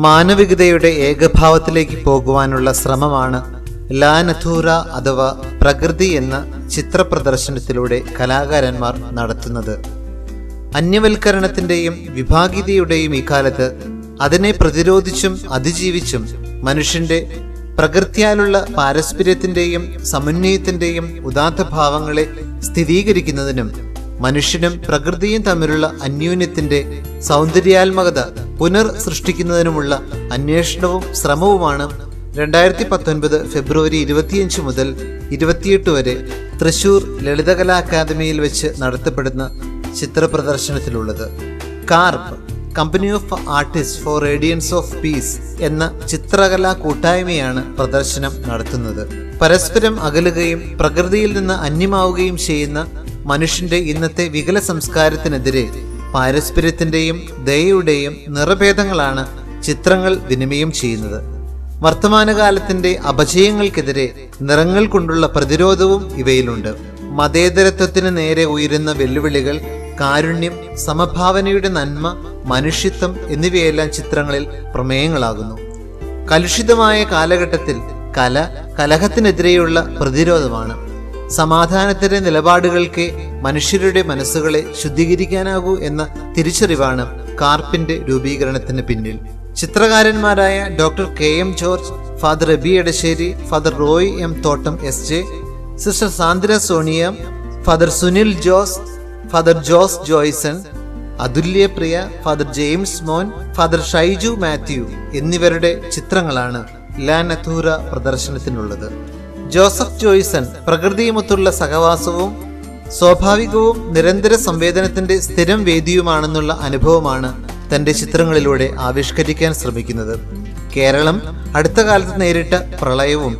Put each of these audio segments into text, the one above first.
മാനവികതയുടെ ഏകഭാവത്തിലേക്ക് പോകുവാനുള്ള ശ്രമമാണ് ലാ നഥൂറ അഥവാ പ്രകൃതി എന്ന ചിത്രപ്രദർശനത്തിലൂടെ കലാകാരന്മാർ നടത്തുന്നത്. അന്യവൽക്കരണത്തിന്റെയും വിഭാഗീയതയുടെയും ഈ കാലത്ത് അതിനെ പ്രതിരോധിച്ചും അതിജീവിച്ചും മനുഷ്യന്റെ പ്രകൃത്യാലുള്ള പാരസ്പര്യത്തിന്റെയും സമന്വയത്തിന്റെയും ഉദാത്ത ഭാവങ്ങളെ സ്ഥിരീകരിക്കുന്നതിനും മനുഷ്യനും പ്രകൃതിയും തമ്മിലുള്ള അന്യോന്യത്തിന്റെ സൗന്ദര്യാത്മകത പുനർ സൃഷ്ടിക്കുന്നതിനുമുള്ള അന്വേഷണവും ശ്രമവുമാണ് 2019 ഫെബ്രുവരി 25 മുതൽ 28 വരെ തൃശൂർ ലളിതകലാ അക്കാദമിയിൽ വെച്ച് നടത്തപ്പെടുന്ന ചിത്രപ്രദർശനത്തിലുള്ളത്. CARP Company of Artist for Radiance of Peace എന്ന ചിത്രകലാ കൂട്ടായ്മയാണ് പ്രദർശനം നടത്തുന്നത്. പരസ്പരം അകലുകയും പ്രകൃതിയിൽ നിന്ന് അന്യമാവുകയും ചെയ്യുന്ന മനുഷ്യന്റെ ഇന്നത്തെ വികല സംസ്കാരത്തിനെതിരെ പാരസ്പര്യത്തിന്റെയും ദയയുടെയും നിറഭേദങ്ങളാണ് ചിത്രങ്ങൾ വിനിമയം ചെയ്യുന്നത്. വർത്തമാനകാലത്തിന്റെ അപജയങ്ങൾക്കെതിരെ നിറങ്ങൾ കൊണ്ടുള്ള പ്രതിരോധവും ഇവയിലുണ്ട്. മതേതരത്വത്തിന് നേരെ ഉയരുന്ന വെല്ലുവിളികൾ, കാരുണ്യം, സമഭാവനയുടെ നന്മ, മനുഷ്യത്വം എന്നിവയെല്ലാം ചിത്രങ്ങളിൽ പ്രമേയങ്ങളാകുന്നു. കലുഷിതമായ കാലഘട്ടത്തിൽ കല കലഹത്തിനെതിരെയുള്ള പ്രതിരോധമാണ്. സമാധാനത്തിന്റെ നിലപാടുകൾക്ക് മനുഷ്യരുടെ മനസ്സുകളെ ശുദ്ധീകരിക്കാനാകൂ എന്ന തിരിച്ചറിവാണ് കാർപ്പിന്റെ രൂപീകരണത്തിന് പിന്നിൽ. ചിത്രകാരന്മാരായ doctor KM George, father Abi Edassery, father Roy M Thottam SJ, sister Sandra Sonia, father Sunil Jose, father Jose Joyson, Athulya Priya, father James Mon, father Shaiju Mathew എന്നിവരുടെ ചിത്രങ്ങളാണ് ലാ നഥൂറ പ്രദർശനത്തിനുള്ളത്. ജോസഫ് ജോയ്സൺ പ്രകൃതിയുമൊത്തുള്ള സഹവാസവും സ്വാഭാവികവും നിരന്തര സംവേദനത്തിന്റെ സ്ഥിരം വേദിയുമാണെന്നുള്ള അനുഭവമാണ് തന്റെ ചിത്രങ്ങളിലൂടെ ആവിഷ്കരിക്കാൻ ശ്രമിക്കുന്നത്. കേരളം അടുത്ത കാലത്ത് നേരിട്ട പ്രളയവും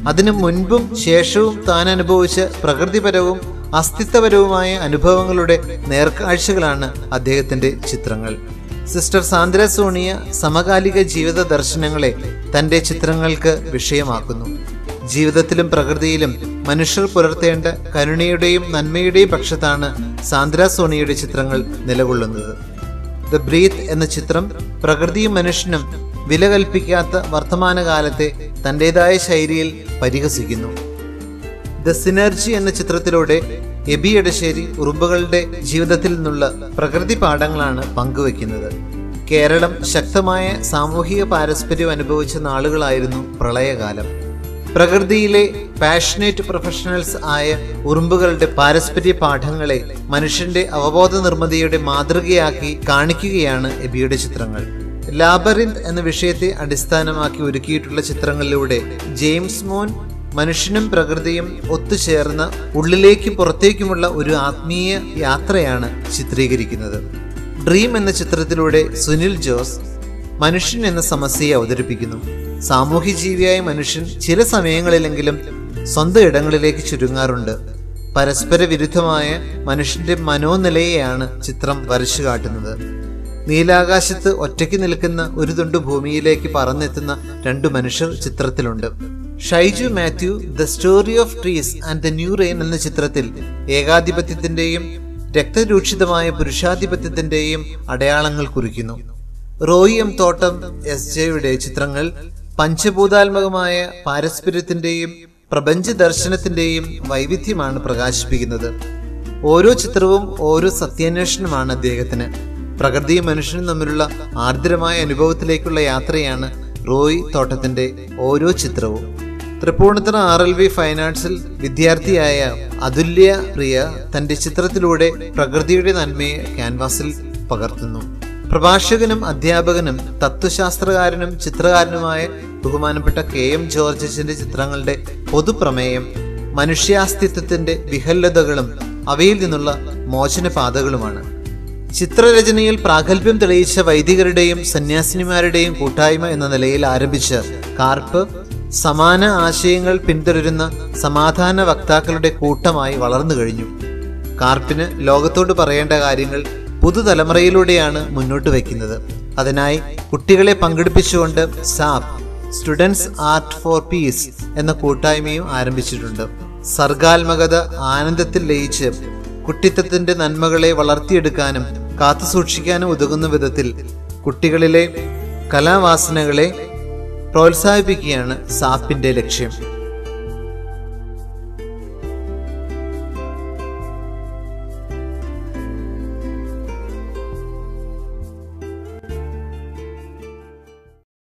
അതിനു മുൻപും ശേഷവും താൻ അനുഭവിച്ച പ്രകൃതിപരവും അസ്തിത്വപരവുമായ അനുഭവങ്ങളുടെ നേർക്കാഴ്ചകളാണ് അദ്ദേഹത്തിന്റെ ചിത്രങ്ങൾ. സിസ്റ്റർ സാന്ദ്ര സോണിയ സമകാലിക ജീവിത ദർശനങ്ങളെ തന്റെ ചിത്രങ്ങൾക്ക് വിഷയമാക്കുന്നു. ജീവിതത്തിലും പ്രകൃതിയിലും മനുഷ്യർ പുലർത്തേണ്ട കരുണയുടെയും നന്മയുടെയും പക്ഷത്താണ് സാന്ദ്ര സോണിയുടെ ചിത്രങ്ങൾ നിലകൊള്ളുന്നത്. ദ ബ്രീത്ത് എന്ന ചിത്രം പ്രകൃതിയും മനുഷ്യനും വില കൽപ്പിക്കാത്ത വർത്തമാനകാലത്തെ തൻ്റെതായ ശൈലിയിൽ പരിഹസിക്കുന്നു. ദ സിനർജി എന്ന ചിത്രത്തിലൂടെ എബി എടശ്ശേരി ഉറുമ്പുകളുടെ ജീവിതത്തിൽ നിന്നുള്ള പ്രകൃതി പാഠങ്ങളാണ് പങ്കുവെക്കുന്നത്. കേരളം ശക്തമായ സാമൂഹിക പാരസ്പര്യം അനുഭവിച്ച നാളുകളായിരുന്നു പ്രളയകാലം. പ്രകൃതിയിലെ പാഷനേറ്റ് പ്രൊഫഷണൽസ് ആയ ഉറുമ്പുകളുടെ പാരസ്പര്യ പാഠങ്ങളെ മനുഷ്യന്റെ അവബോധ നിർമ്മിതിയുടെ മാതൃകയാക്കി കാണിക്കുകയാണ് എബിയുടെ ചിത്രങ്ങൾ. ലാബറിന്ത് എന്ന വിഷയത്തെ അടിസ്ഥാനമാക്കി ഒരുക്കിയിട്ടുള്ള ചിത്രങ്ങളിലൂടെ ജെയിംസ് മോൻ മനുഷ്യനും പ്രകൃതിയും ഒത്തുചേർന്ന ഉള്ളിലേക്കും പുറത്തേക്കുമുള്ള ഒരു ആത്മീയ യാത്രയാണ് ചിത്രീകരിക്കുന്നത്. ഡ്രീം എന്ന ചിത്രത്തിലൂടെ സുനിൽ ജോസ് മനുഷ്യൻ എന്ന സമസ്യയെ അവതരിപ്പിക്കുന്നു. സാമൂഹ്യ ജീവിയായ മനുഷ്യൻ ചില സമയങ്ങളിലെങ്കിലും സ്വന്തം ഇടങ്ങളിലേക്ക് ചുരുങ്ങാറുണ്ട്. പരസ്പര വിരുദ്ധമായ മനുഷ്യന്റെ മനോനിലയെയാണ് ചിത്രം വരച്ചു കാട്ടുന്നത്. നീലാകാശത്ത് ഒറ്റയ്ക്ക് നിൽക്കുന്ന ഒരു തുണ്ട് ഭൂമിയിലേക്ക് പറന്നെത്തുന്ന രണ്ടു മനുഷ്യർ ചിത്രത്തിലുണ്ട്. Shaiju Mathew The Story of Trees and The New Rain എന്ന ചിത്രത്തിൽ ഏകാധിപത്യത്തിന്റെയും രക്തരൂക്ഷിതമായ പുരുഷാധിപത്യത്തിന്റെയും അടയാളങ്ങൾ കുറിക്കുന്നു. റോയ് M തോട്ടം SJയുടെ ചിത്രങ്ങൾ പഞ്ചഭൂതാത്മകമായ പാരസ്പര്യത്തിന്റെയും പ്രപഞ്ച ദർശനത്തിന്റെയും വൈവിധ്യമാണ് പ്രകാശിപ്പിക്കുന്നത്. ഓരോ ചിത്രവും ഓരോ സത്യാന്വേഷണമാണ് അദ്ദേഹത്തിന്. പ്രകൃതിയും മനുഷ്യനും തമ്മിലുള്ള ആർദ്രമായ അനുഭവത്തിലേക്കുള്ള യാത്രയാണ് റോയ് തോട്ടത്തിന്റെ ഓരോ ചിത്രവും. തൃപ്പൂണിത്തുറ RLV ഫൈൻ ആർട്സിൽ വിദ്യാർത്ഥിയായ അതുല്യ പ്രിയ തന്റെ ചിത്രത്തിലൂടെ പ്രകൃതിയുടെ നന്മയെ ക്യാൻവാസിൽ പകർത്തുന്നു. പ്രഭാഷകനും അധ്യാപകനും തത്വശാസ്ത്രകാരനും ചിത്രകാരനുമായ ബഹുമാനപ്പെട്ട KM ജോർജിന്റെ ചിത്രങ്ങളുടെ പൊതുപ്രമേയം മനുഷ്യാസ്തിത്വത്തിന്റെ വിഹല്ലതകളും അവയിൽ നിന്നുള്ള മോചനപാതകളുമാണ്. ചിത്രരചനയിൽ പ്രാഗൽഭ്യം തെളിയിച്ച വൈദികരുടെയും സന്യാസിനിമാരുടെയും കൂട്ടായ്മ എന്ന നിലയിൽ ആരംഭിച്ച കാർപ്പ് സമാന ആശയങ്ങൾ പിന്തുടരുന്ന സമാധാന വക്താക്കളുടെ കൂട്ടമായി വളർന്നു കഴിഞ്ഞു. കാർപ്പിന് ലോകത്തോട് പറയേണ്ട കാര്യങ്ങൾ പുതുതലമുറയിലൂടെയാണ് മുന്നോട്ട് വയ്ക്കുന്നത്. അതിനായി കുട്ടികളെ പങ്കെടുപ്പിച്ചുകൊണ്ട് SAP Students Art for Peace എന്ന കൂട്ടായ്മയും ആരംഭിച്ചിട്ടുണ്ട്. സർഗാത്മകത ആനന്ദത്തിൽ ലയിച്ച് കുട്ടിത്തത്തിന്റെ നന്മകളെ വളർത്തിയെടുക്കാനും കാത്തുസൂക്ഷിക്കാനും ഉതകുന്ന വിധത്തിൽ കുട്ടികളിലെ കലാവാസനകളെ പ്രോത്സാഹിപ്പിക്കുകയാണ് സാപ്പിന്റെ ലക്ഷ്യം.